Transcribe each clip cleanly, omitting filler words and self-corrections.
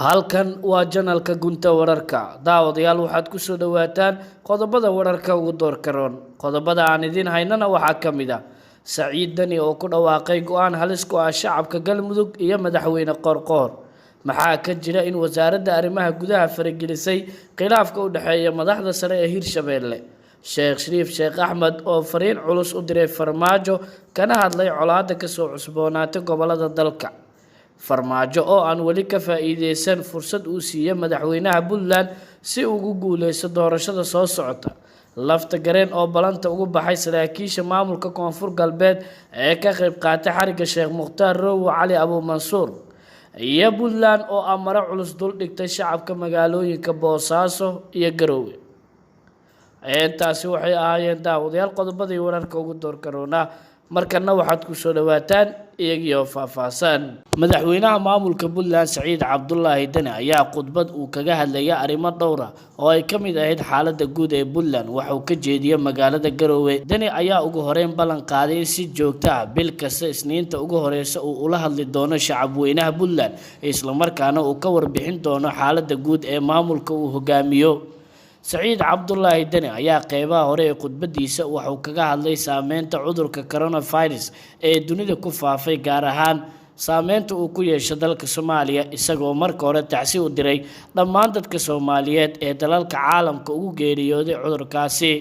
halkan waa janalka gunta wararka daawadayaal waxaad ku soo dhawaataan qodobada wararka ugu doorka roon qodobada aan idin haynana waxaa kamid ah Saciid Dani oo ku dhawaaqay go'aan halis ku ah shacabka Galmudug iyo madaxweyne Qorqoor maxaa ka jira in wasaaradda arrimaha gudaha faragelisay khilaafka u dhaxeeya madaxda sare ee Hirshabeelle Sheekh Shariif Sheekh Axmed oo fariin culus u diray Farmaajo kana hadlay colaadda ka soo cusboonaatay gobolada dalka Farmaajo oo aan wali ka faa'iideysan fursad uu siiyay madaxweynaha Puntland si uu ugu guuleysto doorashada soo socota lafta gareen oo balanta ugu baxay saraakiisha maamulka Koonfur Galbeed ee ka qayb qaatay xariga Sheekh Mukhtaar Roowo Cali Abu Mansuur iyo Puntland oo amara culus dul dhigtay shacabka magaalooyinka Boosaaso iyo Garowe intaasi waxay ahaayeen daawadayaal qodobadii wararka ugu doorka roona markana waxaad ku soo dhawaataan iyagoo faahfaahsan madaxweynaha maamulka Puntland Saciid Cabdullaahi Dani ayaa khudbad uu kaga hadlayay arrimo dhowr ah oo ay kamid ahayd xaaladda guud ee Puntland waxa uu ka jeediyay magaalada Garowe Dani ayaa ugu horeyn ballan qaaday in si joogto ah bil kasta Isniinta ugu horeysa uu ula hadli doono shacabweynaha Puntland isla markaana uu ka warbixin doono xaaladda guud ee maamulka uu hogaamiyo Saciid Cabdullaahi Dani ayaa qeybaha hore ee khudbadiisa waxa uu kaga hadlay saameynta cudurka coronavirus ee dunida ku faafay gaar ahaan saameynta uu ku yeeshay dalka Soomaaliya isagoo markii hore tacsi u diray dhammaan dadka Soomaaliyeed ee dalalka caalamka ugu geeriyooday cudurkaasi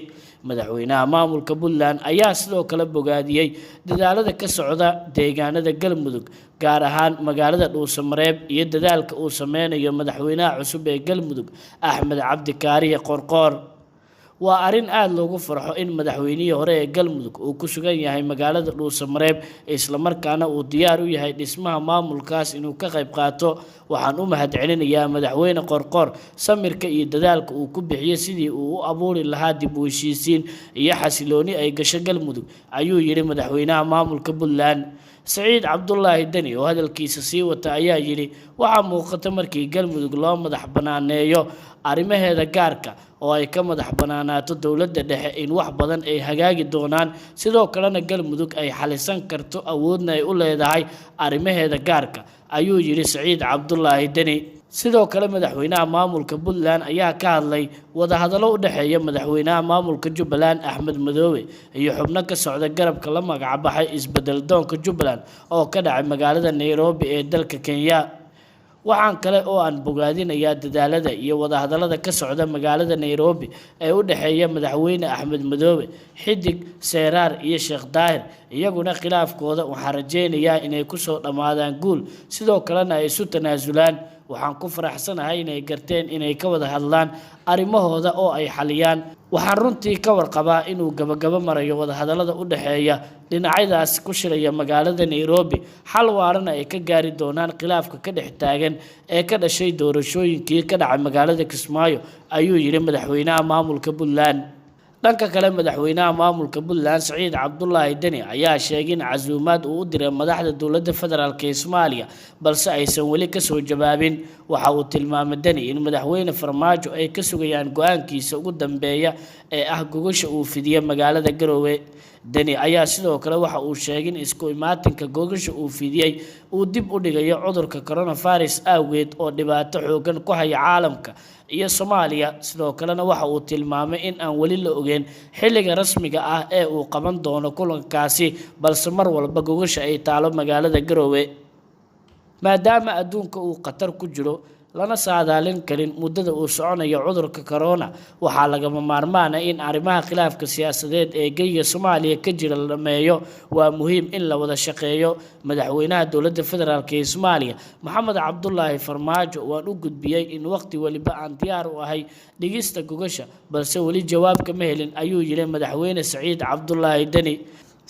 madaxweynaha maamulka Puntland ayaa sidoo kale bogaadiyay dadaalada ka socda deegaanada Galmudug gaar ahaan magaalada Dhuusamareeb iyo dadaalka uu sameynayo madaxweynaha cusub ee Galmudug Axmed Cabdi Kaariye Qorqoor waa arin aad loogu farxo in madaxweynihii hore ee Galmudug uu ku sugan yahay magaalada Dhuusamareeb isla markaana uu diyaar u yahay dhismaha maamulkaas inuu ka qayb qaato waxaan u mahadcelinayaa madaxweyne Qorqoor samirka iyo dadaalka uu ku bixiyay sidii uu u abuuri lahaa dib u heshiisiin iyo xasilooni ay gasho Galmudug ayuu yiri madaxweynaha maamulka Puntland Saciid Cabdullaahi Dani oo hadalkiisa sii wata ayaa yiri waxa muuqata markii Galmudug loo madax banaaneeyo arrimaheeda gaarka oo ay ka madax banaanaato dawladda dhexe in wax badan ay hagaagi doonaan sidoo kalena Galmudug ay xalisan karto awoodna ay u leedahay arrimaheeda gaarka ayuu yiri Saciid Cabdullaahi Dani sidoo kale madaxweynaha maamulka Puntland ayaa ka hadlay wada hadallo u dhaxeeya madaxweynaha maamulka Jubbaland Axmed Madoobe iyo xubno ka socda garabka la magac baxay isbedel doonka Jubbaland oo ka dhacay magaalada Nairobi ee dalka Kenya waxaan kale oo aan bogaadinayaa dadaalada iyo wada hadallada ka socda magaalada Nairobi ee u dhaxeeya madaxweyne Axmed Madoobe Xidig Seeraar iyo Sheekh Daahir iyaguna khilaafkooda waxaan rajeynayaa inay ku soo dhamaadaan guul sidoo kalena ay isu tanaasulaan waxaan ku faraxsanahay inay garteen inay ka wada hadlaan arrimahooda oo ay xaliyaan waxaan runtii ka warqabaa inuu gabagabo marayo wada hadallada u dhaxeeya dhinacyadaas ku shiraya magaalada Nairobi xal waarana ay ka gaari doonaan khilaafka ka dhex taagan ee ka dhashay doorashooyinkii ka dhacay magaalada Kismaayo ayuu yiri madaxweynaha maamulka Puntland dhanka kale madaxweynaha maamulka Puntland Saciid Cabdullaahi Dani ayaa sheegay in casuumaad uu u diray madaxda dawladda federaalka ee Soomaaliya balse aysan wali ka soo jawaabin waxa uu tilmaamay Dani in madaxweyne Farmaajo ay ka sugayaan go'aankiisa ugu dambeeya ee ah gogosha uu fidiyay magaalada Garowe Dani ayaa sidoo kale waxa uu sheegay in isku imaatinka gogosha uu fidiyay uu dib u dhigayo cudurka coronavirus awgeed oo dhibaato xoogan ku haya caalamka iyo Soomaaliya sidoo kalena waxa uu tilmaamay in aan wali la ogeyn xilliga rasmiga ah ee uu qaban doono kulankaasi balse mar walba gogosha ay taalo magaalada Garowe maadaama adduunka uu qatar ku jiro lana saadaalin karin muddada uu soconayo cudurka corona waxa laga maarmaan ah in arrimaha khilaafka siyaasadeed ee geyga Soomaaliya ka jira la dhameeyo waa muhiim in la wada shaqeeyo madaxweynaha dawladda federaalka ee Soomaaliya Maxamed Cabdullaahi Farmaajo waan u gudbiyay in waqti waliba aan diyaar u ahay dhigista gogosha balse wali jawaab kama helin ayuu yiri madaxweyne Saciid Cabdullaahi Dani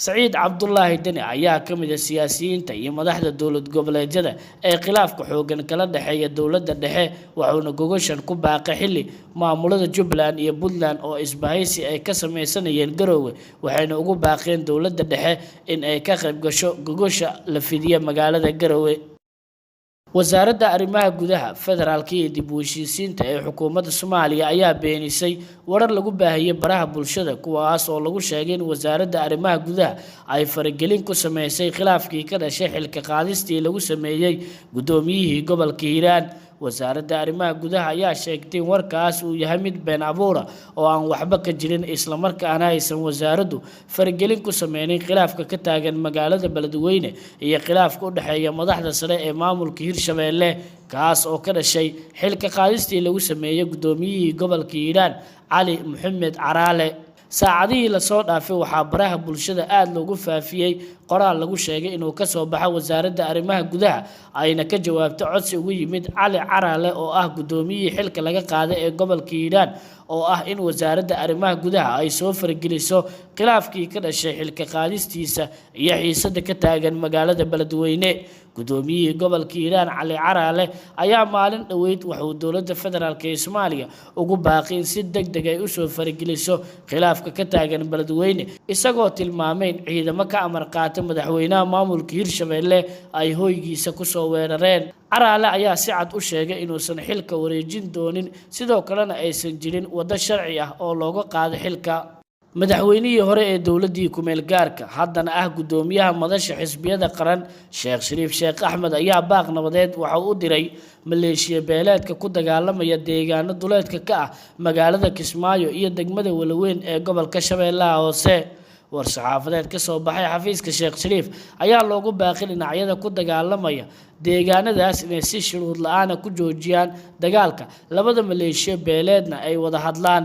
Saciid Cabdullaahi Dani ayaa kamid ah siyaasiyiinta iyo madaxda dawlad goboleedyada ee khilaafka xoogan kala dhaxeeya dawladda dhexe waxaana gogoshan ku baaqay xilli maamulada Jubbaland iyo Puntland oo isbahaysi ay ka sameysanayeen Garowe waxayna ugu baaqeen dawladda dhexe in ay ka qayb gasho gogosha la fidiyay magaalada Garowe wasaaradda arrimaha gudaha federaalka iyo dib u heshiisiinta ee xukuumadda Soomaaliya ayaa beenisay warar lagu baahiyay baraha bulshada kuwaas oo lagu sheegay in wasaaradda arrimaha gudaha ay faragelin ku sameysay khilaafkii ka dhashay xilka qaadistii lagu sameeyay gudoomiyihii gobolka Hiiraan wasaaradda arrimaha gudaha ayaa sheegtay in warkaas uu yahay mid been abuura oo aan waxba ka jirin isla markaana aysan wasaaraddu faragelin ku sameynin khilaafka ka taagan magaalada Beledweyne iyo khilaafka u dhaxeeya madaxda sare ee maamulka Hirshabelle kaas oo ka dhashay xilka qaadistii lagu sameeyay gudoomiyihii gobolka Hiiraan Cali Maxamed Caraale. saacadihii la soo dhaafay waxaa baraha bulshada aad loogu faafiyay qoraal lagu sheegay inuu ka soo baxay wasaaradda arrimaha gudaha ayna ka jawaabtay codsi ugu yimid Cali Caraale oo ah gudoomiyihii xilka laga qaaday ee gobolka Hiiraan oo ah in wasaaradda arrimaha gudaha ay soo fargeliso khilaafkii ka dhashay xilka qaadistiisa iyo xiisada ka taagan magaalada Beledweyne. gudoomiyihii gobolka Hiiraan Cali Caraale ayaa maalin dhaweyd wuxuu dowladda federaalka ee Soomaaliya ugu baaqay in si degdeg ah u soo fargeliso khilaafka ka taagan Beledweyne isagoo tilmaamay in ciidamo ka amar qaata madaxweynaha maamulka Hirshabelle ay hoygiisa ku soo weerareen. Caraale ayaa si cad u sheegay inuusan xilka wareejin doonin sidoo kalena aysan jirin wado sharci ah oo looga qaado xilka. madaxweynihii hore ee dowladii ku meel gaarka haddana ah gudoomiyaha madasha xisbiyada qaran Sheekh Shariif Sheekh Axmed ayaa baaq nabadeed waxa uu diray maleeshiya beeleedka ku dagaalamaya deegaano duleedka ka ah magaalada Kismaayo iyo degmada Walaweyn ee gobolka Shabeellaha Hoose. war-saxaafadeed ka soo baxay xafiiska Sheekh Shariif ayaa loogu baaqay dhinacyada ku dagaalamaya deegaanadaas inay si shuruud la'aan ku joojiyaan dagaalka labada maleeshiya beeleedna ay wada hadlaan.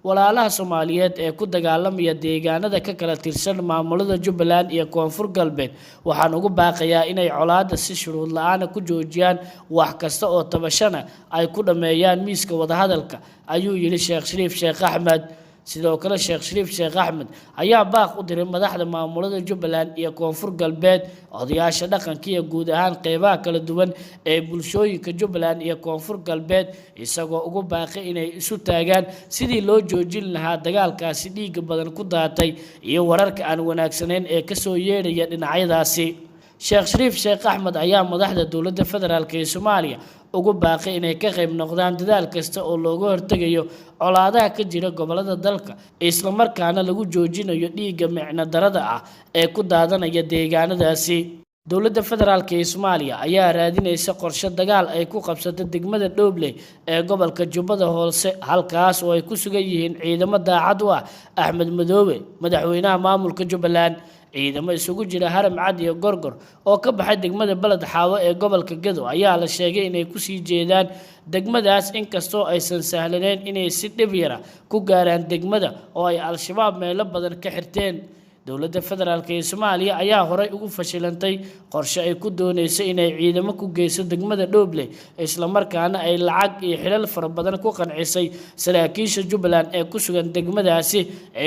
walaalaha Soomaaliyeed ee ku dagaalamaya deegaanada ka kala tirsan maamulada Jubbaland iyo Koonfur Galbeed waxaan ugu baaqayaa inay colaadda si shuruud la'aan ku joojiyaan wax kasta oo tabashana ay ku dhameeyaan miiska wada hadalka ayuu yiri Sheekh Shariif Sheekh Axmed. sidoo kale Sheekh Shariif Sheekh Axmed ayaa baaq u diray madaxda maamulada Jubbaland iyo Koonfur Galbeed odayaasha dhaqanka iyo guud ahaan qeybaha kala duwan ee bulshooyinka Jubbaland iyo Koonfur Galbeed isagoo ugu baaqay inay isu taagaan sidii loo joojin lahaa dagaalkaasi dhiig badan ku daatay iyo wararka aan wanaagsaneyn ee ka soo yeedhaya dhinacyadaasi. Sheekh Shariif Sheekh Axmed ayaa madaxda dowladda federaalka ee Soomaaliya ugu baaqay inay ka qayb noqdaan dadaal kasta oo looga hortagayo colaadaha ka jira gobolada dalka isla markaana lagu joojinayo dhiigga micno darada ah ee ku daadanaya deegaanadaasi. dowladda federaalka ee Soomaaliya ayaa raadinaysa qorshe dagaal ay ku qabsato degmada Dooble ee gobolka Jubbada Hoose halkaas oo ay ku sugan yihiin ciidamo daacad u ah Axmed Madoobe madaxweynaha maamulka Jubbaland. ciidamo isugu jira Haram Cad iyo Gorgor oo ka baxay degmada Balad Xaawo ee gobolka Gedo ayaa la sheegay inay ku sii jeedaan degmadaas inkastoo aysan sahlaneyn inay si dhib yar ku gaaraan degmada oo ay al-shabaab meelo badan ka xirteen. dowladda federaalka ee Soomaaliya ayaa horay ugu fashilantay qorshe ay ku doonayso inay ciidamo ku geyso degmada Dooble isla markaana ay lacag iyo xilal fara badan ku qancisay saraakiisha Jubbaland ee ku sugan degmadaasi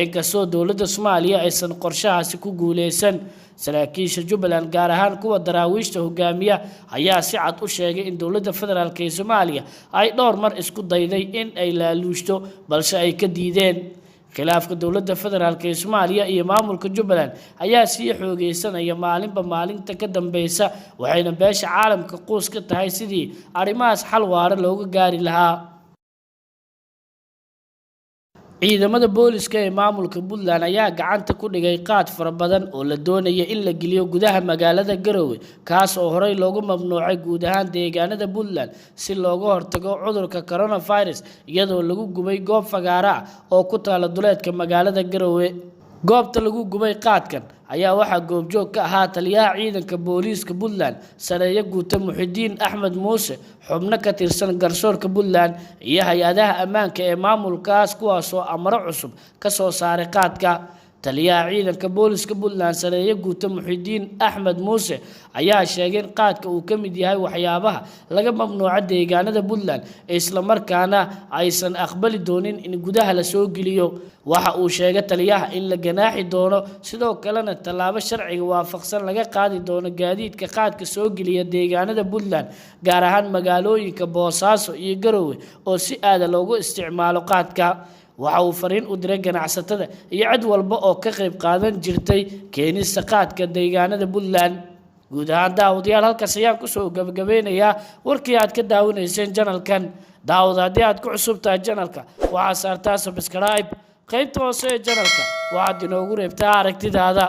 inkastoo dowladda Soomaaliya aysan qorshahaasi ku guuleysan. saraakiisha Jubbaland gaar ahaan kuwa daraawiishta hogaamiya ayaa si cad u sheegay in dowladda federaalka ee Soomaaliya ay dhowr mar isku dayday in ay laaluushto balse ay ka diideen. khilaafka dowladda federaalka ee Soomaaliya iyo maamulka Jubbaland ayaa sii xoogeysanaya maalinba maalinta ka dambaysa waxayna beesha caalamka qoys ka tahay sidii arrimahaas xal waara looga gaari lahaa. ciidamada booliska ee maamulka Puntland ayaa gacanta ku dhigay qaad fara badan oo la doonaya in la geliyo gudaha magaalada Garowe kaas oo horey loogu mamnuucay guud ahaan deegaanada Puntland si looga hortago cudurka coronavirus iyadoo lagu gubay goob fagaara ah oo ku taala duleedka magaalada Garowe. goobta lagu gubay qaadkan ayaa waxaa goobjoog ka ahaa taliyaha ciidanka booliiska Puntland sareeyo guuta Muxidiin Axmed Muuse xubno ka tirsan garsoorka Puntland iyo hay'adaha ammaanka ee maamulkaas kuwaas oo amaro cusub ka soo saaray qaadka. taliyaha ciidanka booliiska Puntland sareeyo guuta Muxidiin Axmed Muuse ayaa sheegay in qaadka uu ka mid yahay waxyaabaha laga mamnuucay deegaanada Puntland isla markaana aysan aqbali doonin in gudaha la soo geliyo. waxa uu sheegay taliyaha in la ganaaxi doono sidoo kalena tallaabo sharciga waafaqsan laga qaadi doono gaadiidka qaadka soo geliya deegaanada Puntland gaar ahaan magaalooyinka Boosaaso iyo Garowe oo si aad loogu isticmaalo qaadka. waxa uu fariin u diray ganacsatada iyo cid walba oo ka qayb qaadan jirtay keenista qaadka deegaanada Puntland. guud ahaan daawadayaal halkaas ayaan ku soo gabagabeynayaa warkii aad ka daawanayseen channelkan. daawad haddii aad ku cusub tahay channelka waxaa saartaa subscribe qaybta hoose ee channelka waxaad inoogu reebtaa aragtidaada.